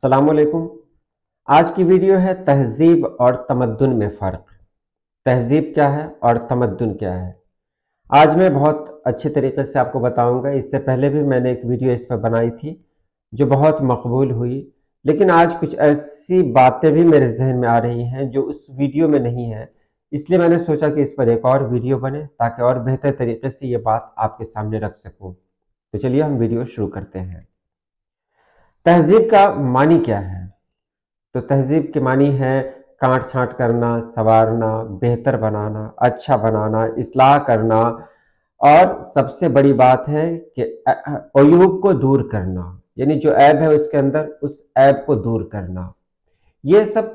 अस्सलाम वालेकुम। आज की वीडियो है तहजीब और तमद्दुन में फ़र्क। तहजीब क्या है और तमद्दुन क्या है, आज मैं बहुत अच्छे तरीके से आपको बताऊंगा। इससे पहले भी मैंने एक वीडियो इस पर बनाई थी जो बहुत मकबूल हुई, लेकिन आज कुछ ऐसी बातें भी मेरे जहन में आ रही हैं जो उस वीडियो में नहीं है, इसलिए मैंने सोचा कि इस पर एक और वीडियो बने ताकि और बेहतर तरीके से ये बात आपके सामने रख सकूं। तो चलिए हम वीडियो शुरू करते हैं। तहजीब का मानी क्या है? तो तहजीब की मानी है काट छांट करना, संवारना, बेहतर बनाना, अच्छा बनाना, इस्लाह करना, और सबसे बड़ी बात है कि अयूब को दूर करना, यानी जो ऐब है उसके अंदर उस ऐब को दूर करना। ये सब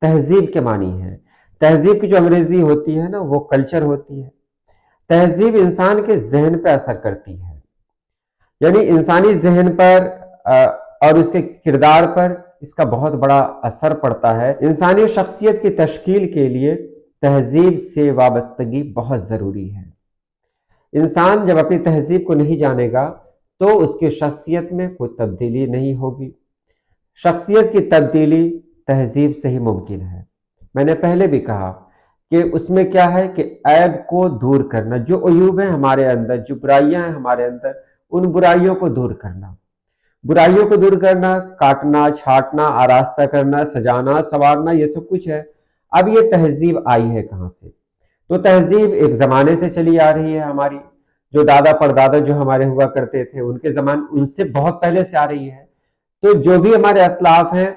तहजीब के मानी है। तहजीब की जो अंग्रेजी होती है ना, वो कल्चर होती है। तहजीब इंसान के जहन पर असर करती है, यानी इंसानी जहन पर और उसके किरदार पर इसका बहुत बड़ा असर पड़ता है। इंसानी शख्सियत की तश्कील के लिए तहजीब से वाबस्तगी बहुत ज़रूरी है। इंसान जब अपनी तहजीब को नहीं जानेगा तो उसकी शख्सियत में कोई तब्दीली नहीं होगी। शख्सियत की तब्दीली तहजीब से ही मुमकिन है। मैंने पहले भी कहा कि उसमें क्या है कि ऐब को दूर करना, जो अयूब है हमारे अंदर, जो बुराइयां हैं हमारे अंदर, उन बुराइयों को दूर करना। बुराइयों को दूर करना, काटना छाटना, आरास्ता करना, सजाना संवारना, ये सब कुछ है। अब ये तहजीब आई है कहाँ से? तो तहजीब एक ज़माने से चली आ रही है। हमारी जो दादा परदादा जो हमारे हुआ करते थे उनके ज़माने, उनसे बहुत पहले से आ रही है। तो जो भी हमारे असलाफ हैं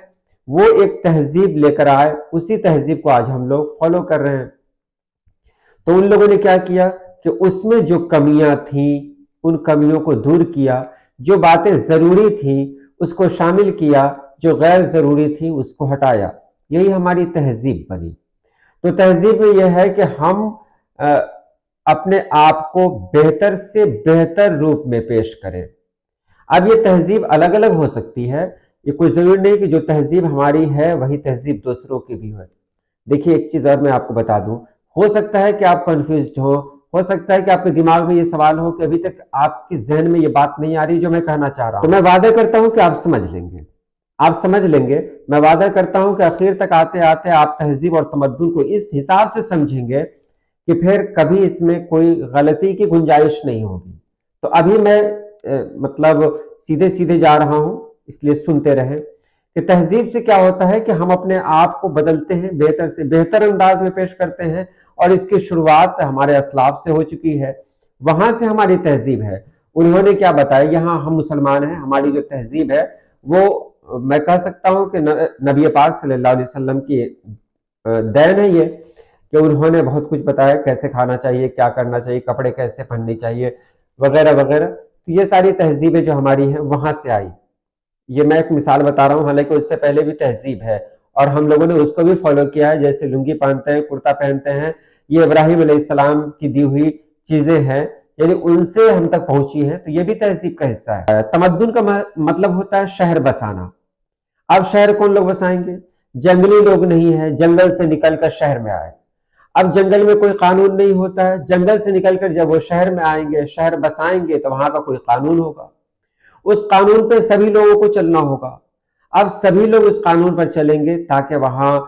वो एक तहजीब लेकर आए, उसी तहजीब को आज हम लोग फॉलो कर रहे हैं। तो उन लोगों ने क्या किया कि उसमें जो कमियां थी उन कमियों को दूर किया, जो बातें जरूरी थी उसको शामिल किया, जो गैर जरूरी थी उसको हटाया। यही हमारी तहजीब बनी। तो तहजीब में यह है कि हम अपने आप को बेहतर से बेहतर रूप में पेश करें। अब ये तहजीब अलग अलग हो सकती है, ये कोई जरूरी नहीं कि जो तहजीब हमारी है वही तहजीब दूसरों की भी हो। देखिए एक चीज और मैं आपको बता दूं, हो सकता है कि आप कंफ्यूज्ड हो सकता है कि आपके दिमाग में ये सवाल हो कि अभी तक आपके जहन में ये बात नहीं आ रही जो मैं कहना चाह रहा हूं। तो मैं वादा करता हूं कि आप समझ लेंगे, आप समझ लेंगे। मैं वादा करता हूं कि आखिर तक आते आते आप तहजीब और तमद्दुन को इस हिसाब से समझेंगे कि फिर कभी इसमें कोई गलती की गुंजाइश नहीं होगी। तो अभी मैं मतलब सीधे सीधे जा रहा हूं, इसलिए सुनते रहे कि तहजीब से क्या होता है कि हम अपने आप को बदलते हैं, बेहतर से बेहतर अंदाज में पेश करते हैं, और इसकी शुरुआत हमारे असलाफ से हो चुकी है। वहां से हमारी तहजीब है। उन्होंने क्या बताया, यहाँ हम मुसलमान हैं, हमारी जो तहजीब है वो मैं कह सकता हूं कि नबी पाक सल्लल्लाहु अलैहि वसल्लम की देन है ये, कि उन्होंने बहुत कुछ बताया, कैसे खाना चाहिए, क्या करना चाहिए, कपड़े कैसे पहनने चाहिए, वगैरह वगैरह। तो ये सारी तहजीबें जो हमारी हैं वहां से आई। ये मैं एक मिसाल बता रहा हूँ, हालांकि उससे पहले भी तहजीब है और हम लोगों ने उसको भी फॉलो किया है। जैसे लुंगी पहनते हैं, कुर्ता पहनते हैं, ये इब्राहिम अलैहिस्सलाम की दी हुई चीजें हैं, यानी उनसे हम तक पहुंची है। तो ये भी तहजीब का हिस्सा है। तमद्दुन का मतलब होता है शहर बसाना। अब शहर कौन लोग बसाएंगे? जंगली लोग नहीं है, जंगल से निकलकर शहर में आए। अब जंगल में कोई कानून नहीं होता है, जंगल से निकलकर जब वो शहर में आएंगे, शहर बसाएंगे, तो वहां का कोई कानून होगा, उस कानून पे सभी लोगों को चलना होगा। अब सभी लोग उस कानून पर चलेंगे ताकि वहां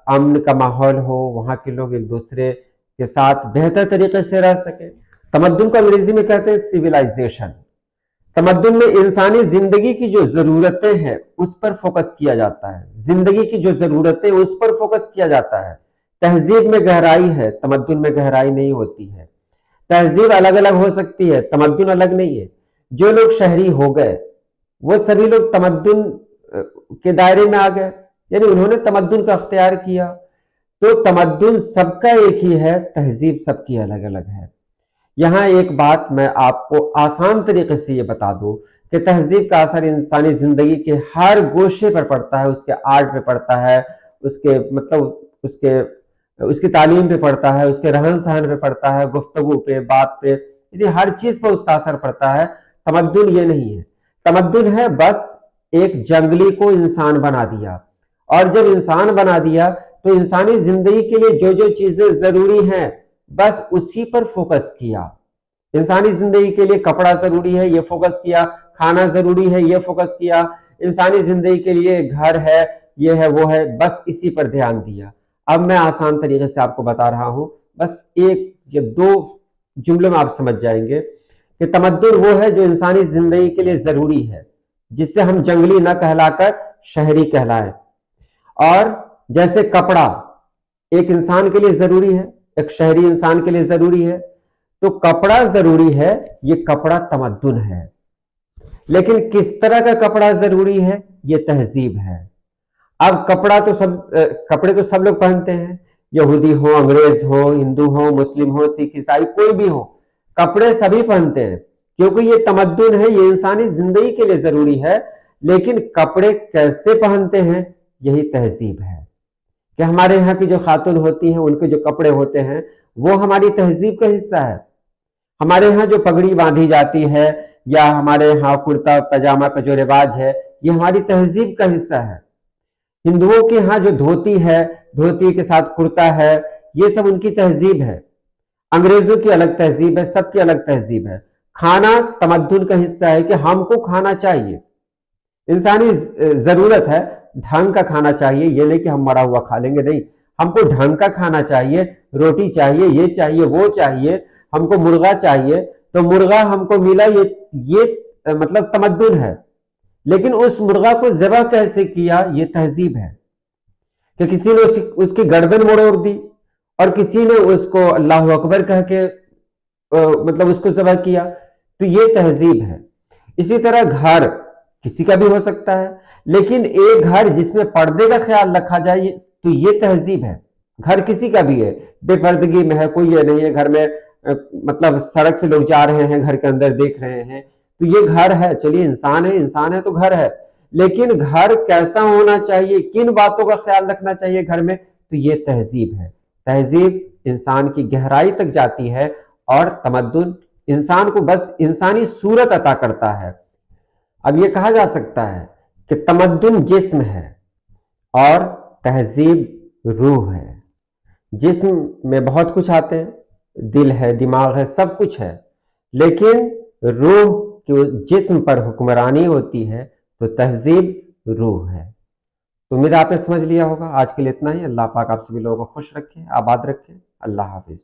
अमन का माहौल हो, वहां के लोग एक दूसरे के साथ बेहतर तरीके से रह सके। तमद्दुन को अंग्रेजी में कहते हैं सिविलाइजेशन। तमद्दुन में इंसानी जिंदगी की जो जरूरतें हैं उस पर फोकस किया जाता है, जिंदगी की जो जरूरतें उस पर फोकस किया जाता है। तहजीब में गहराई है, तमद्दुन में गहराई नहीं होती है। तहजीब अलग अलग हो सकती है, तमद्दुन अलग नहीं है। जो लोग शहरी हो गए वो सभी लोग तमद्दुन के दायरे में आ गए, यानी उन्होंने तमद्दुन का अख्तियार किया। तो तमद्दुन सबका एक ही है, तहजीब सबकी अलग अलग है। यहां एक बात मैं आपको आसान तरीके से ये बता दूं कि तहजीब का असर इंसानी जिंदगी के हर गोशे पर पड़ता है, उसके आर्ट पे पड़ता है, उसके मतलब उसकी तालीम पे पड़ता है, उसके रहन सहन पे पड़ता है, गुफ्तगू पे, बात पे, यानी हर चीज पर उसका असर पड़ता है। तमद्दुन ये नहीं है। तमद्दुन है बस एक जंगली को इंसान बना दिया, और जब इंसान बना दिया तो इंसानी जिंदगी के लिए जो जो चीजें जरूरी हैं बस उसी पर फोकस किया। इंसानी जिंदगी के लिए कपड़ा जरूरी है, ये फोकस किया, खाना जरूरी है, ये फोकस किया, इंसानी जिंदगी के लिए घर है, ये है वो है, बस इसी पर ध्यान दिया। अब मैं आसान तरीके से आपको बता रहा हूं, बस एक या दो जुमलों में आप समझ जाएंगे कि तमद्दुन वो है जो इंसानी जिंदगी के लिए जरूरी है, जिससे हम जंगली न कहलाकर शहरी कहलाएं। और जैसे कपड़ा एक इंसान के लिए जरूरी है, एक शहरी इंसान के लिए जरूरी है, तो कपड़ा जरूरी है, ये कपड़ा तमद्दुन है। लेकिन किस तरह का कपड़ा जरूरी है, ये तहजीब है। अब कपड़े तो सब लोग पहनते हैं, यहूदी हो, अंग्रेज हो, हिंदू हो, मुस्लिम हो, सिख, ईसाई, कोई भी हो, कपड़े सभी पहनते हैं, क्योंकि ये तमद्दुन है, ये इंसानी जिंदगी के लिए जरूरी है। लेकिन कपड़े कैसे पहनते हैं, यही तहजीब है। कि हमारे यहाँ की जो खातून होती हैं, उनके जो कपड़े होते हैं, वो हमारी तहजीब का हिस्सा है। हमारे यहाँ जो पगड़ी बांधी जाती है, या हमारे यहाँ कुर्ता पजामा का जो रिवाज है, ये हमारी तहजीब का हिस्सा है। हिंदुओं के यहाँ जो धोती है, धोती के साथ कुर्ता है, ये सब उनकी तहजीब है। अंग्रेजों की अलग तहजीब है, सबकी अलग तहजीब है। खाना तमद्दुन का हिस्सा है कि हमको खाना चाहिए, इंसानी जरूरत है, ढंग का खाना चाहिए। ये नहीं कि हम मरा हुआ खा लेंगे, नहीं, हमको ढंग का खाना चाहिए, रोटी चाहिए, ये चाहिए, वो चाहिए, हमको मुर्गा चाहिए, तो मुर्गा हमको मिला, ये मतलब तमद्दुन है। लेकिन उस मुर्गा को ज़बह कैसे किया, ये तहजीब है। कि किसी ने उसकी गर्दन मोड़ दी, और किसी ने उसको अल्लाह अकबर कह के मतलब उसको ज़बह किया, तो ये तहजीब है। इसी तरह घर किसी का भी हो सकता है, लेकिन एक घर जिसमें पर्दे का ख्याल रखा जाए, तो ये तहजीब है। घर किसी का भी है, बेपर्दगी में है, कोई ये नहीं है घर में, मतलब सड़क से लोग जा रहे हैं, घर के अंदर देख रहे हैं, तो ये घर है। चलिए, इंसान है तो घर है, लेकिन घर कैसा होना चाहिए, किन बातों का ख्याल रखना चाहिए घर में, तो ये तहजीब है। तहजीब इंसान की गहराई तक जाती है, और तमद्दुन इंसान को बस इंसानी सूरत अता करता है। अब ये कहा जा सकता है कि तमद्दुन जिस्म है और तहजीब रूह है। जिस्म में बहुत कुछ आते हैं, दिल है, दिमाग है, सब कुछ है, लेकिन रूह की जिस्म पर हुक्मरानी होती है, तो तहजीब रूह है। तो उम्मीद आपने समझ लिया होगा। आज के लिए इतना ही। अल्लाह पाक आप सभी लोगों को खुश रखे, आबाद रखे। अल्लाह हाफिज।